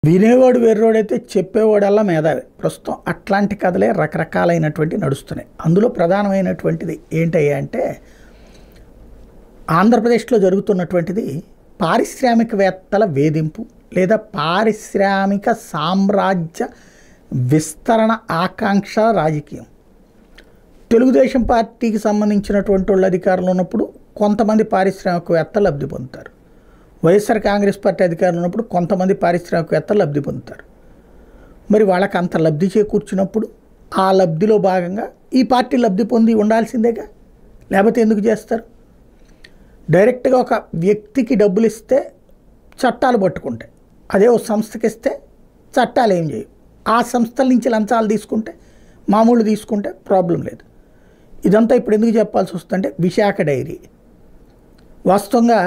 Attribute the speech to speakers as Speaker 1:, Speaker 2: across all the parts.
Speaker 1: వినేవాడు వెర్రోడైతే చెప్పేవాడల్లా మేధావి. ప్రస్తుతం అట్లాంటి కథలే రకరకాలైనటువంటి నడుస్తున్నాయి. అందులో ప్రధానమైనటువంటిది ఏంటయ్యా అంటే ఆంధ్రప్రదేశ్లో జరుగుతున్నటువంటిది పారిశ్రామికవేత్తల వేధింపు లేదా పారిశ్రామిక సామ్రాజ్య విస్తరణ ఆకాంక్ష రాజకీయం. తెలుగుదేశం పార్టీకి సంబంధించినటువంటి వాళ్ళు అధికారంలో ఉన్నప్పుడు కొంతమంది పారిశ్రామికవేత్తలు లబ్ధి పొందుతారు. వైఎస్ఆర్ కాంగ్రెస్ పార్టీ అధికారంలో ఉన్నప్పుడు కొంతమంది పారిశ్రామికవేత్తలు లబ్ధి పొందుతారు. మరి వాళ్ళకి అంత లబ్ధి చేకూర్చినప్పుడు ఆ లబ్ధిలో భాగంగా ఈ పార్టీ లబ్ధి పొంది ఉండాల్సిందేగా, లేకపోతే ఎందుకు చేస్తారు? డైరెక్ట్గా ఒక వ్యక్తికి డబ్బులు ఇస్తే చట్టాలు పట్టుకుంటాయి, అదే ఒక సంస్థకి ఇస్తే చట్టాలు ఏం చేయవు. ఆ సంస్థల నుంచి లంచాలు తీసుకుంటే మామూలు తీసుకుంటే ప్రాబ్లం లేదు. ఇదంతా ఇప్పుడు ఎందుకు చెప్పాల్సి వస్తుందంటే విశాఖ డైరీ, వాస్తవంగా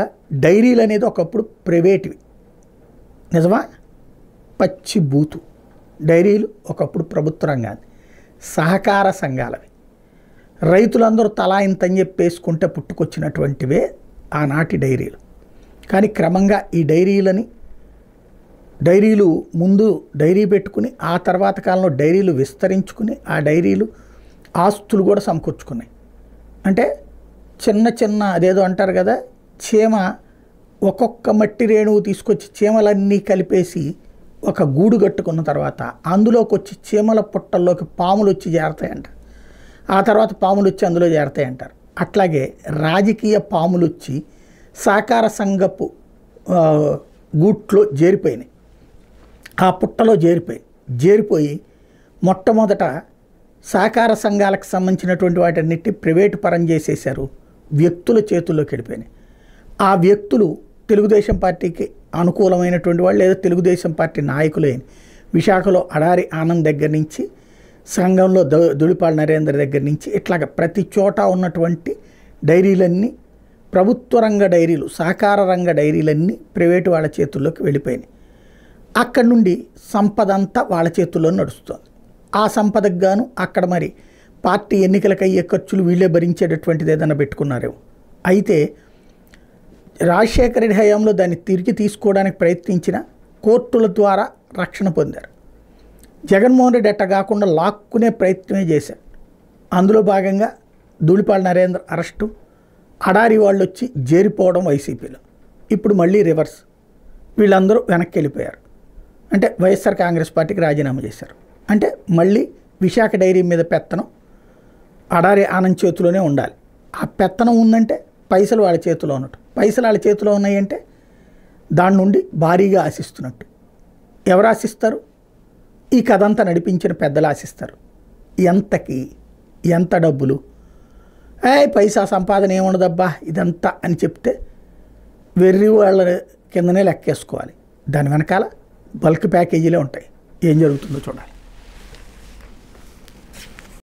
Speaker 1: డైరీలు అనేది ఒకప్పుడు ప్రైవేట్వి, నిజమా? పచ్చి బూతు. డైరీలు ఒకప్పుడు ప్రభుత్వ రంగాన్ని సహకార సంఘాలవి, రైతులందరూ తలా ఇంతని చెప్పేసుకుంటే పుట్టుకొచ్చినటువంటివే ఆనాటి డైరీలు. కానీ క్రమంగా ఈ డైరీలు ముందు డైరీ పెట్టుకుని ఆ తర్వాత కాలంలో డైరీలు విస్తరించుకుని ఆ డైరీలు ఆస్తులు కూడా సమకూర్చుకున్నాయి. అంటే చిన్న చిన్న అదేదో అంటారు కదా, చీమ ఒక్కొక్క మట్టి రేణువు తీసుకొచ్చి చీమలన్నీ కలిపేసి ఒక గూడు కట్టుకున్న తర్వాత అందులోకి వచ్చి చీమల పుట్టల్లోకి పాములు వచ్చి చేరతాయంట, ఆ తర్వాత పాములు వచ్చి అందులో చేరతాయంటారు. అట్లాగే రాజకీయ పాములు వచ్చి సహకార సంఘపు గూట్లో చేరిపోయినాయి, ఆ పుట్టలో చేరిపోయి మొట్టమొదట సహకార సంఘాలకు సంబంధించినటువంటి వాటన్నిటి ప్రైవేటు పరం చేసేశారు, వ్యక్తుల చేతుల్లోకి వెళ్ళిపోయినాయి. ఆ వ్యక్తులు తెలుగుదేశం పార్టీకి అనుకూలమైనటువంటి వాళ్ళు లేదా తెలుగుదేశం పార్టీ నాయకులైన విశాఖలో అడారి ఆనంద్ దగ్గర నుంచి సంఘంలో దుడిపాల నరేంద్ర దగ్గర నుంచి ఇట్లాగ ప్రతి చోట ఉన్నటువంటి డైరీలన్నీ ప్రభుత్వ రంగ డైరీలు, సహకార రంగ డైరీలన్నీ ప్రైవేటు వాళ్ళ చేతుల్లోకి వెళ్ళిపోయినాయి. అక్కడి నుండి సంపద అంతా వాళ్ళ చేతుల్లో నడుస్తుంది. ఆ సంపదకు గాను అక్కడ మరి పార్టీ ఎన్నికలకు అయ్యే ఖర్చులు వీళ్ళే భరించేటటువంటిది ఏదైనా పెట్టుకున్నారేమో. అయితే రాజశేఖర రెడ్డి హయాంలో దాన్ని తిరిగి తీసుకోవడానికి ప్రయత్నించిన కోర్టుల ద్వారా రక్షణ పొందారు. జగన్మోహన్ రెడ్డి అట్ట కాకుండా లాక్కునే ప్రయత్నమే చేశారు. అందులో భాగంగా ధూళిపాల నరేంద్ర అరెస్టు, అడారి వాళ్ళు వచ్చి చేరిపోవడం వైసీపీలో. ఇప్పుడు మళ్ళీ రివర్స్, వీళ్ళందరూ వెనక్కి వెళ్ళిపోయారు. అంటే వైఎస్ఆర్ కాంగ్రెస్ పార్టీకి రాజీనామా చేశారు. అంటే మళ్ళీ విశాఖ డైరీ మీద పెత్తనం అడారి ఆనంద్ చేతిలోనే ఉండాలి. ఆ పెత్తనం ఉందంటే పైసలు వాళ్ళ చేతిలో ఉన్నట్టు, పైసలు వాళ్ళ చేతిలో ఉన్నాయంటే దాని నుండి భారీగా ఆశిస్తున్నట్టు. ఎవరు ఆశిస్తారు? ఈ కథ అంతా నడిపించిన పెద్దలు ఆశిస్తారు. ఎంతకి ఎంత డబ్బులు, పైసా సంపాదన ఏముండదబ్బా ఇదంతా అని చెప్తే వెర్రి వాళ్ళ కిందనే లెక్కేసుకోవాలి. దాని వెనకాల బల్క్ ప్యాకేజీలే ఉంటాయి. ఏం జరుగుతుందో చూడాలి.